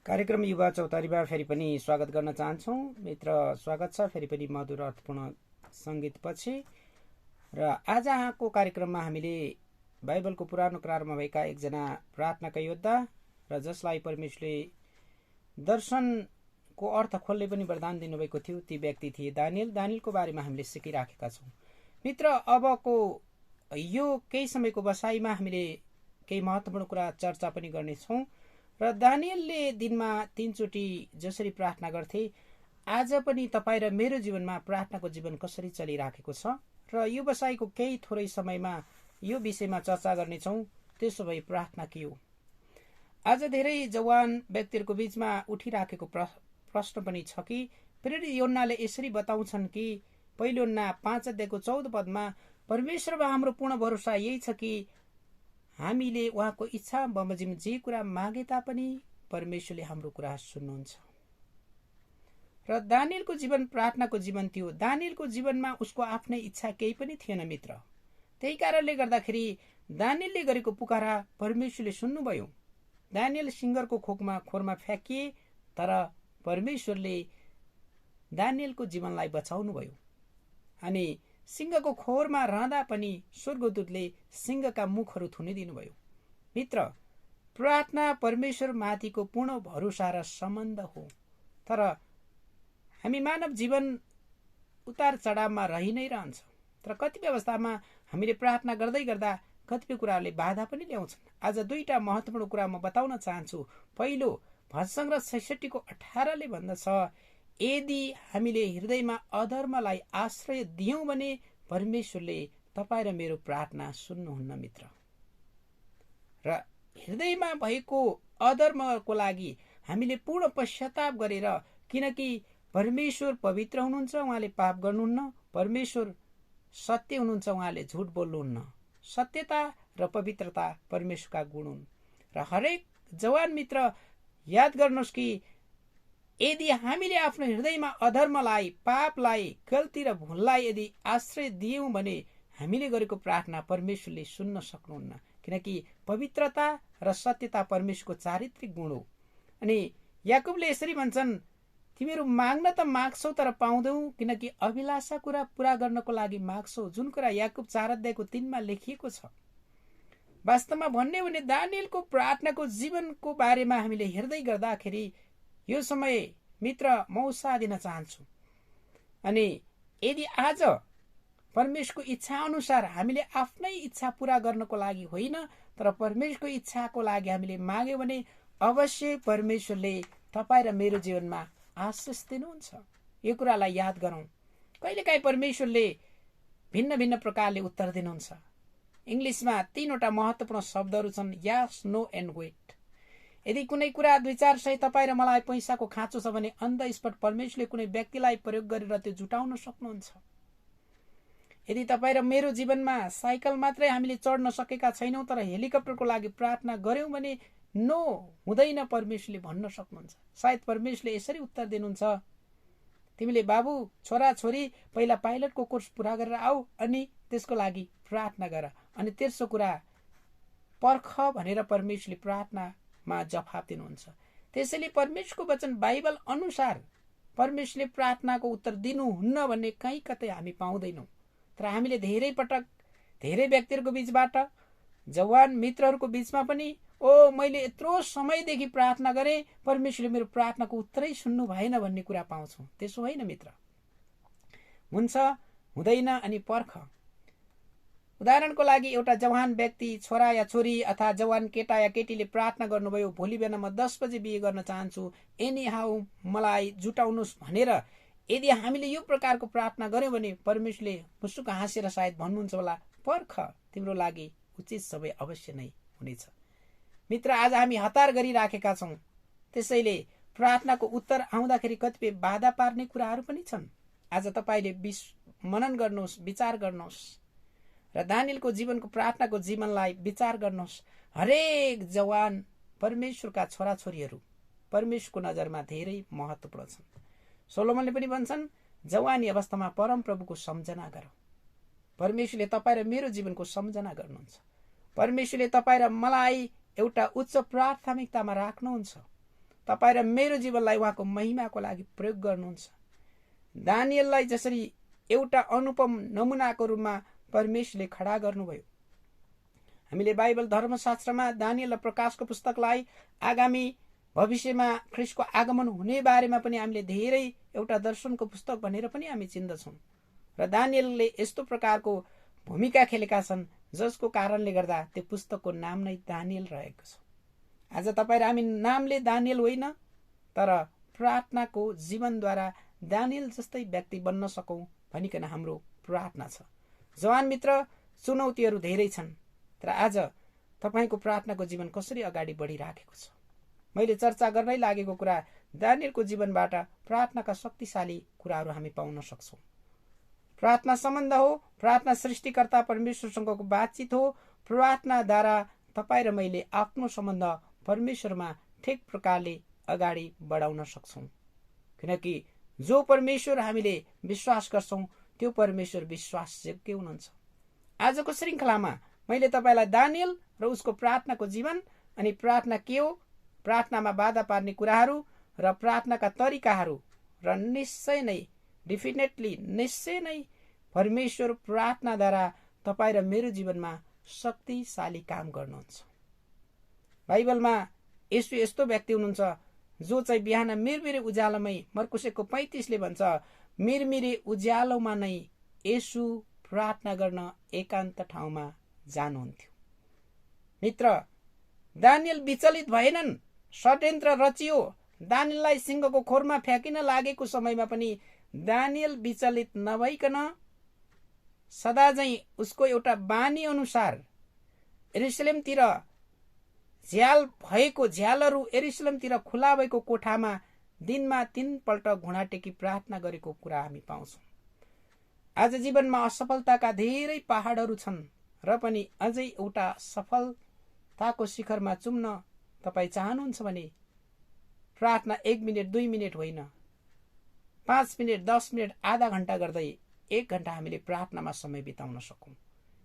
कार्यक्रम युवा चौतारीमा फेरि पनि स्वागत गर्न चाहन्छौँ। मित्र स्वागत छ फेरि पनि मधुर अर्थपूर्ण सङ्गीतपछि। र आज यहाँको कार्यक्रममा हामीले बाइबलको पुरानो करारमा भएका एकजना प्रार्थनाका योद्धा र जसलाई परमेश्वरले दर्शनको अर्थ खोल्ने पनि वरदान दिनुभएको थियो, ती व्यक्ति थिए दानियलको बारेमा हामीले सिकिराखेका छौँ। मित्र, अबको यो केही समयको बसाइमा हामीले केही महत्त्वपूर्ण कुरा चर्चा पनि गर्नेछौँ। र दानियलले दिनमा 3 चोटि जसरी प्रार्थना गर्थे, आज पनि तपाईँ र मेरो जीवनमा प्रार्थनाको जीवन कसरी चलिराखेको छ र यो बसाइको केही थोरै समयमा यो विषयमा चर्चा गर्नेछौँ। त्यसो भए प्रार्थना के हो? आज धेरै जवान व्यक्तिहरूको बीचमा उठिराखेको प्रश्न पनि छ कि प्रेरित योहन्नाले यसरी बताउँछन् कि पहिलो योहन्ना 5 अध्यायको 14 पदमा परमेश्वरमा हाम्रो पूर्ण भरोसा यही छ कि हामीले उहाँको इच्छा बमोजिम जे कुरा मागे तापनि परमेश्वरले हाम्रो कुरा सुन्नुहुन्छ। र दानियलको जीवन प्रार्थनाको जीवन थियो। दानियलको जीवनमा उसको आफ्नै इच्छा केही पनि थिएन मित्र। त्यही कारणले गर्दाखेरि दानियलले गरेको पुकारा परमेश्वरले सुन्नुभयो। दानियल सिंहको खोरमा फ्याँकिए, तर परमेश्वरले दानियलको जीवनलाई बचाउनु भयो। अनि सिंहको खोरमा रहँदा पनि स्वर्गदूतले सिंहका मुखहरू थुनिदिनु भयो। मित्र, प्रार्थना परमेश्वर माथिको पूर्ण भरोसा र सम्बन्ध हो। तर हामी मानव जीवन उतार चढावमा रहि नै रहन्छ। तर कतिपय अवस्थामा हामीले प्रार्थना गर्दै गर्दा कतिपय कुराहरूले बाधा पनि ल्याउँछन्। आज 2टा महत्त्वपूर्ण कुरा म बताउन चाहन्छु। पहिलो, भजन 66 को 18 भन्दछ, यदि हामीले हृदयमा अधर्मलाई आश्रय दियौं भने परमेश्वरले तपाईँ र मेरो प्रार्थना सुन्नुहुन्न मित्र। र हृदयमा भएको अधर्मको लागि हामीले पूर्ण पश्चाताप गरेर, किनकि परमेश्वर पवित्र हुनुहुन्छ, उहाँले पाप गर्नुहुन्न। परमेश्वर सत्य हुनुहुन्छ, उहाँले झुट बोल्नुहुन्न। सत्यता र पवित्रता परमेश्वरका गुण हुन्। र हरेक जवान मित्र याद गर्नुहोस् कि यदि हामीले आफ्नो हृदयमा अधर्मलाई, पापलाई, गल्ती र भुललाई यदि आश्रय दियौं भने हामीले गरेको प्रार्थना परमेश्वरले सुन्न सक्नुहुन्न। किनकि पवित्रता र सत्यता परमेश्वरको चारित्रिक गुण हो। अनि याकुबले यसरी भन्छन्, तिमीहरू माग्न त माग्छौ तर पाउँदैनौ, किनकि अभिलाषा कुरा पूरा गर्नको लागि माग्छौ। जुन कुरा याकुब 4 अध्यायको 3 लेखिएको छ। वास्तवमा भन्ने हो भने दानियलको प्रार्थनाको जीवनको बारेमा हामीले हेर्दै गर्दाखेरि यो समय मित्र म उत्साह दिन चाहन्छु। अनि यदि आज परमेश्वरको इच्छा अनुसार हामीले आफ्नै इच्छा पूरा गर्नको लागि होइन, तर परमेश्वरको इच्छाको लागि हामीले माग्यौं भने अवश्य परमेश्वरले तपाईँ र मेरो जीवनमा आशिष दिनुहुन्छ। यो कुरालाई याद गरौँ। कहिलेकाहीँ परमेश्वरले भिन्न भिन्न प्रकारले उत्तर दिनुहुन्छ। इङ्ग्लिसमा 3वटा महत्त्वपूर्ण शब्दहरू छन्, यस, नो एन्ड वेट। यदि कुनै कुरा 2-4 सय तपाईँ र मलाई पैसाको खाँचो छ भने अन द स्पट परमेश्वरले कुनै व्यक्तिलाई प्रयोग गरेर त्यो जुटाउन सक्नुहुन्छ। यदि तपाईँ र मेरो जीवनमा साइकल मात्रै हामीले चढ्न सकेका छैनौँ तर हेलिकप्टरको लागि प्रार्थना गर्यौं भने नो हुँदैन, परमेश्वरले भन्न सक्नुहुन्छ। सायद परमेश्वरले यसरी उत्तर दिनुहुन्छ, तिमीले बाबु, छोरा छोरी पहिला पाइलटको कोर्स पूरा गरेर आऊ, अनि त्यसको लागि प्रार्थना गर, अनि तेस्रो कुरा पर्ख भनेर परमेश्वरले प्रार्थनामा जवाफ दिनुहुन्छ। त्यसैले परमेश्वरको वचन बाइबल अनुसार परमेश्वरले प्रार्थनाको उत्तर दिनुहुन्न भन्ने कहीँ कतै हामी पाउँदैनौँ। तर हामीले धेरै पटक धेरै व्यक्तिहरूको बीचबाट, जवान मित्रहरूको बीचमा पनि, मैले यत्रो समयदेखि प्रार्थना गरेँ, परमेश्वरले मेरो प्रार्थनाको उत्तरै सुन्नु भएन भन्ने कुरा पाउँछौँ। त्यसो होइन मित्र, हुन्छ, हुँदैन, अनि पर्ख। उदाहरणको लागि एउटा जवान व्यक्ति, छोरा या छोरी अथवा जवान केटा या केटीले प्रार्थना गर्नुभयो, भोलि बिहान म 10 बजे बिहे गर्न चाहन्छु, एनी हाउ मलाई जुटाउनुहोस् भनेर यदि हामीले यो प्रकारको प्रार्थना गर्यौं भने परमेश्वरले मुसुक हाँसेर सायद भन्नुहुन्छ होला, पर्ख, तिम्रो लागि उचित समय अवश्य नै हुनेछ। मित्र, आज हामी हतार गरिराखेका छौँ। त्यसैले प्रार्थनाको उत्तर आउँदाखेरि कतिपय बाधा पार्ने कुराहरू पनि छन्। आज तपाईँले मनन गर्नुहोस्, विचार गर्नुहोस् र दानियलको जीवनको प्रार्थनाको जीवनलाई विचार गर्नुहोस्। हरेक जवान परमेश्वरका छोराछोरीहरू परमेश्वरको नजरमा धेरै महत्त्वपूर्ण छन्। सोलोमनले पनि भन्छन्, जवानी अवस्थामा परमप्रभुको सम्झना गर। परमेश्वरले तपाईँ र मेरो जीवनको सम्झना गर्नुहुन्छ। परमेश्वरले तपाईँ र मलाई एउटा उच्च प्राथमिकतामा राख्नुहुन्छ। तपाईँ र मेरो जीवनलाई उहाँको महिमाको लागि प्रयोग गर्नुहुन्छ। दानिएललाई जसरी एउटा अनुपम नमुनाको रूपमा परमेश्वरले खडा गर्नुभयो। हामीले बाइबल धर्मशास्त्रमा दानिएल र प्रकाशको पुस्तकलाई आगामी भविष्यमा ख्रिस्टको आगमन हुने बारेमा पनि हामीले धेरै एउटा दर्शनको पुस्तक भनेर पनि हामी चिन्दछौँ र दानिएलले यस्तो प्रकारको भूमिका खेलेका छन् जसको कारणले गर्दा त्यो पुस्तकको नाम नै दानिएल रहेको छ। आज तपाईँ र हामी नामले दानिएल होइन, तर प्रार्थनाको जीवनद्वारा दानिएल जस्तै व्यक्ति बन्न सकौँ भनिकन हाम्रो प्रार्थना छ। जवान मित्र, चुनौतीहरू धेरै छन्, तर आज तपाईँको प्रार्थनाको जीवन कसरी अगाडि बढिराखेको छ? मैले चर्चा गर्नै लागेको कुरा दानिएलको जीवनबाट प्रार्थनाका शक्तिशाली कुराहरू हामी पाउन सक्छौँ। प्रार्थना सम्बन्ध हो, प्रार्थना सृष्टिकर्ता परमेश्वरसँगको बातचित हो। प्रार्थनाद्वारा तपाईँ र मैले आफ्नो सम्बन्ध परमेश्वरमा ठिक प्रकारले अगाडि बढाउन सक्छौँ, किनकि जो परमेश्वर हामीले विश्वास गर्छौँ त्यो परमेश्वर विश्वासयोग्य हुनुहुन्छ। आजको श्रृङ्खलामा मैले तपाईँलाई दानिएल र उसको प्रार्थनाको जीवन अनि प्रार्थना के हो, प्रार्थनामा बाधा पार्ने कुराहरू र प्रार्थनाका तरिकाहरू र निश्चय नै परमेश्वर प्रार्थनाद्वारा तपाईँ र मेरो जीवनमा शक्तिशाली काम गर्नुहुन्छ। बाइबलमा यसो यस्तो व्यक्ति हुनुहुन्छ जो चाहिँ बिहान मिरमिरे उज्यालोमै, मर्कुसेको 35ले भन्छ, मिरमिरे उज्यालोमा नै यसु प्रार्थना गर्न एकान्त ठाउँमा जानुहुन्थ्यो। मित्र, दानिएल विचलित भएनन्। षड्यन्त्र रचियो, दानिएललाई सिंहको खोरमा फ्याँकिन लागेको समयमा पनि दानिएल विचलित नभइकन सदाझैँ उसको एउटा बानी अनुसार यरुशलेमतिर झ्यालहरू यरुशलेमतिर खुला भएको कोठामा दिनमा 3 पल्ट घुँडा टेकी प्रार्थना गरेको कुरा हामी पाउँछौँ। आज जीवनमा असफलताका धेरै पहाडहरू छन् र पनि अझै एउटा सफलताको शिखरमा चुम्न तपाईँ चाहनुहुन्छ भने प्रार्थना 1 मिनट 2 मिनट होइन, 5 मिनट 10 मिनट आधा घण्टा गर्दै 1 घण्टा हामीले प्रार्थनामा समय बिताउन सकौँ।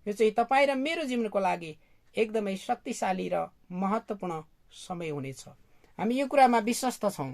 यो चाहिँ तपाईँ र मेरो जीवनको लागि एकदमै शक्तिशाली र महत्त्वपूर्ण समय हुनेछ। हामी यो कुरामा विश्वस्त छौँ।